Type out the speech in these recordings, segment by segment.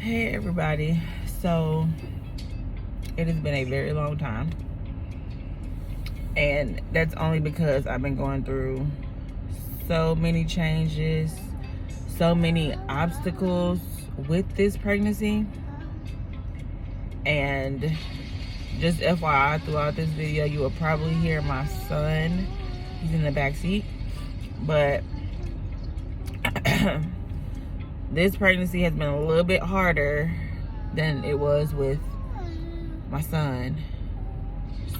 Hey everybody, so it has been a very long time, and that's only because I've been going through so many changes, so many obstacles with this pregnancy. And just FYI, throughout this video you will probably hear my son. He's in the back seat, but this pregnancy has been a little bit harder than it was with my son.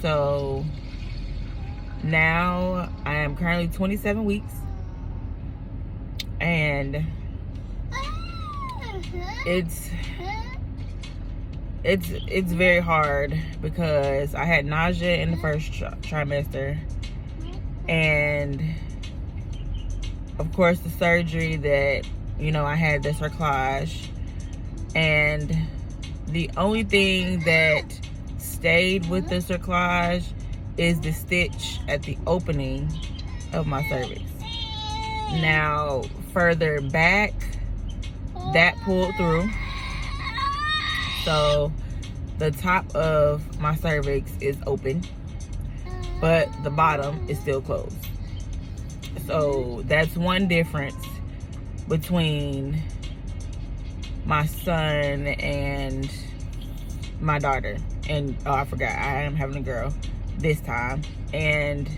So now I am currently 27 weeks, and it's very hard because I had nausea in the first trimester, and of course the surgery that I had, the cerclage, and the only thing that stayed with the cerclage is the stitch at the opening of my cervix. Now further back, that pulled through, so the top of my cervix is open, but the bottom is still closed. So that's one difference between my son and my daughter. And I forgot, I am having a girl this time, and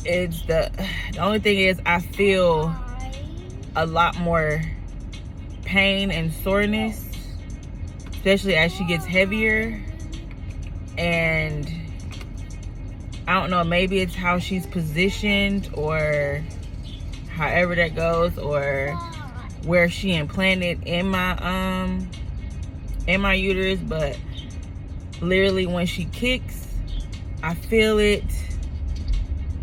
it's the only thing is I feel a lot more pain and soreness, especially as she gets heavier. And I don't know, maybe it's how she's positioned, or however that goes, or where she implanted in my uterus, but literally when she kicks, I feel it.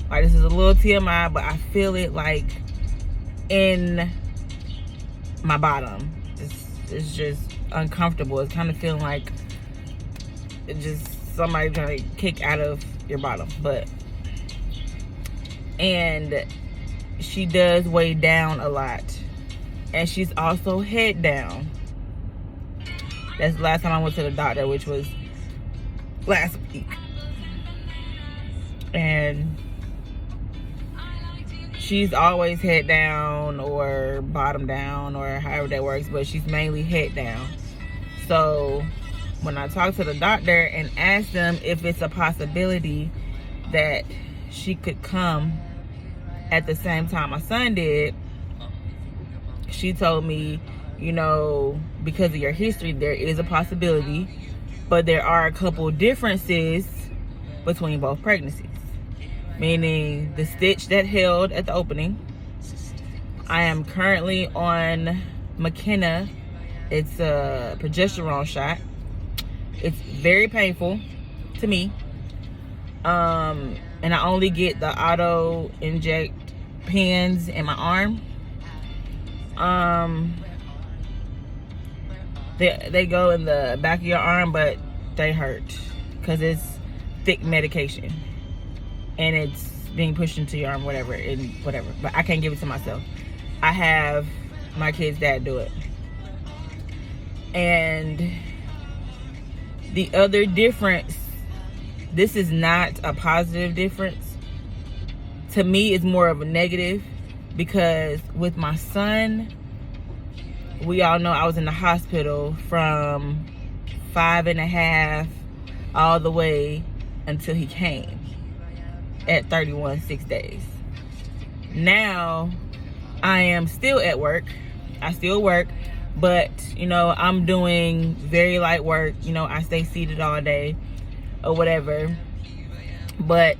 Like, this is a little TMI, but I feel it like in my bottom. It's just uncomfortable. It's kind of feeling like it's just somebody trying to kick out of your bottom. And she does weigh down a lot, and she's also head down. That's the last time I went to the doctor, which was last week. And she's always head down or bottom down, or however that works, but she's mainly head down. So when I talked to the doctor and asked them if it's a possibility that she could come at the same time my son did, she told me, because of your history, there is a possibility, but there are a couple differences between both pregnancies. Meaning the stitch that held at the opening. I am currently on McKenna. It's a progesterone shot. It's very painful to me. And I only get the auto inject pins in my arm. They go in the back of your arm, but they hurt because it's thick medication, and it's being pushed into your arm, whatever. But I can't give it to myself. I have my kid's dad do it. And the other difference, this is not a positive difference. To me, it's more of a negative, because with my son, we all know I was in the hospital from 5.5 all the way until he came at 31 6 days. Now I am still at work. I still work, but I'm doing very light work. I stay seated all day or whatever. But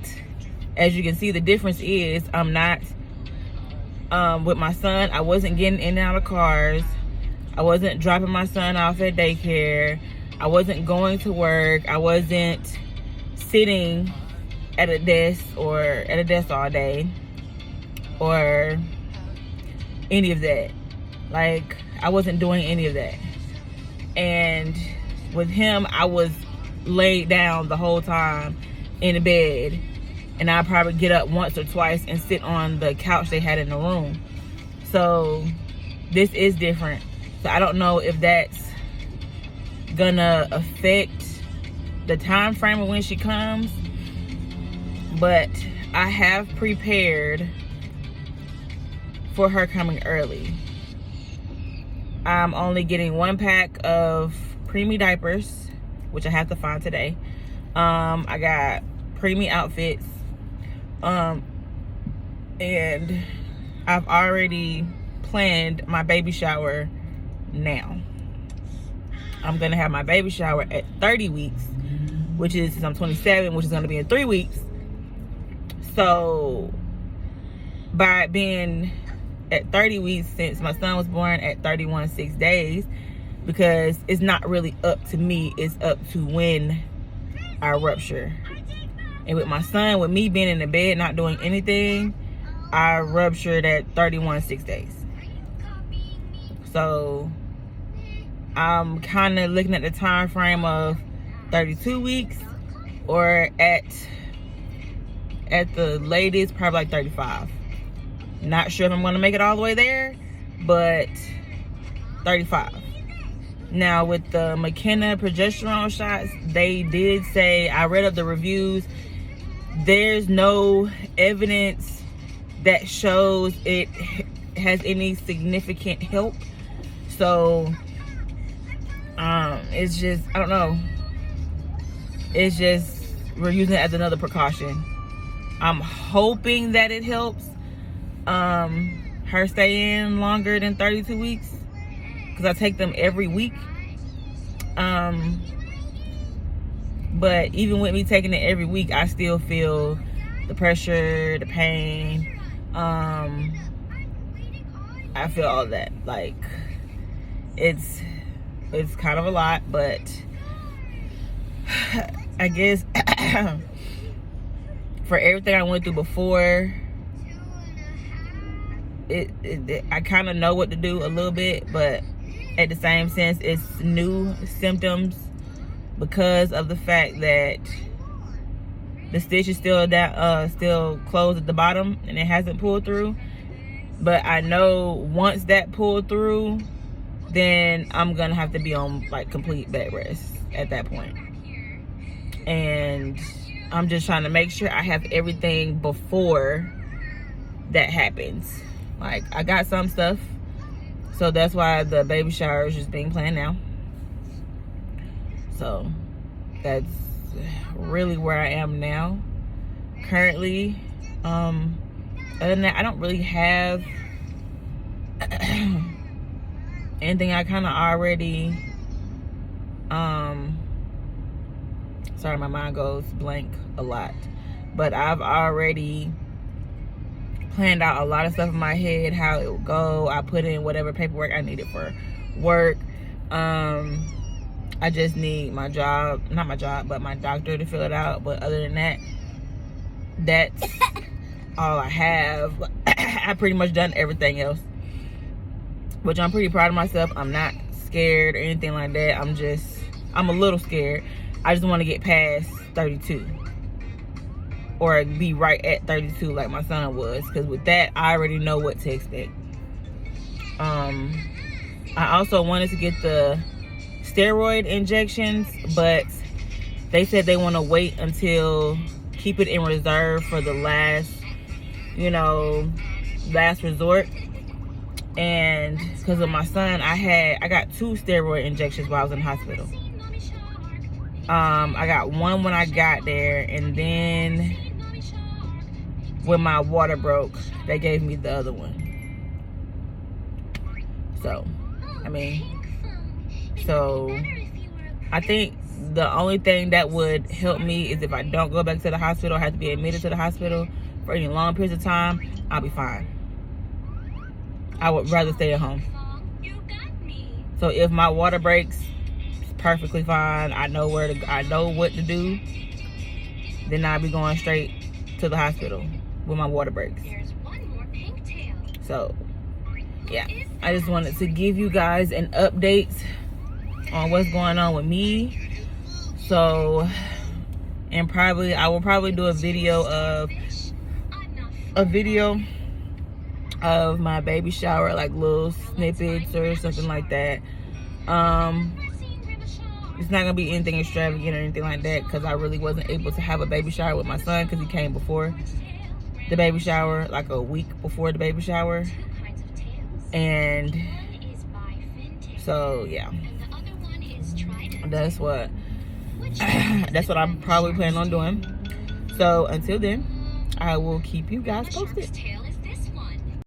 as you can see, the difference is I'm not with my son. I wasn't getting in and out of cars. I wasn't dropping my son off at daycare. I wasn't going to work. I wasn't sitting at a desk all day or any of that. Like, I wasn't doing any of that. And with him, I was laid down the whole time in the bed, and I'd probably get up once or twice and sit on the couch they had in the room. So this is different. So I don't know if that's gonna affect the time frame of when she comes, but I have prepared for her coming early. I'm only getting 1 pack of preemie diapers, which I have to find today. I got preemie outfits, and I've already planned my baby shower now. I'm gonna have my baby shower at 30 weeks, which is, since I'm 27, which is gonna be in 3 weeks. So by being at 30 weeks, since my son was born at 31 6 days, because it's not really up to me, it's up to when I rupture. And with my son, with me being in the bed not doing anything, I ruptured at 31 6 days. So I'm kind of looking at the time frame of 32 weeks, or at the latest probably like 35. Not sure if I'm going to make it all the way there, but 35. Now with the McKenna progesterone shots, they did say, I read up the reviews, there's no evidence that shows it has any significant help. So it's just, I don't know, it's just, we're using it as another precaution. I'm hoping that it helps her stay in longer than 32 weeks, because I take them every week. But even with me taking it every week, I still feel the pressure, the pain. I feel all that. Like, it's kind of a lot, but I guess for everything I went through before, I kind of know what to do a little bit, but at the same sense, it's new symptoms because of the fact that the stitch is still closed at the bottom and it hasn't pulled through. But I know once that pulled through, then I'm gonna have to be on like complete bed rest at that point. And I'm just trying to make sure I have everything before that happens. Like, I got some stuff, so that's why the baby shower is just being planned now. So that's really where I am now currently. Other than that, I don't really have anything. I kind of already sorry, my mind goes blank a lot, but I've already planned out a lot of stuff in my head, how it will go. I put in whatever paperwork I needed for work. I just need my doctor to fill it out. But other than that, that's all I have. I pretty much done everything else, which I'm pretty proud of myself. I'm not scared or anything like that. I'm a little scared. I just want to get past 32, or be right at 32 like my son was, because with that, I already know what to expect. I also wanted to get the steroid injections, but they said they want to wait until, keep it in reserve for the last resort. And because of my son, I got 2 steroid injections while I was in the hospital. I got one when I got there, and then when my water broke, they gave me the other one. So I think the only thing that would help me is if I don't go back to the hospital, I have to be admitted to the hospital for any long periods of time, I'll be fine. I would rather stay at home. So if my water breaks, it's perfectly fine. I know what to do. Then I'll be going straight to the hospital when my water breaks. So yeah, I just wanted to give you guys an update on what's going on with me. So, and I will probably do a video of my baby shower, like little snippets or something like that. It's not gonna be anything extravagant or anything like that, because I really wasn't able to have a baby shower with my son because he came before the baby shower, like a week before the baby shower. And so yeah, that's what I'm probably planning on doing. So until then, I will keep you guys posted.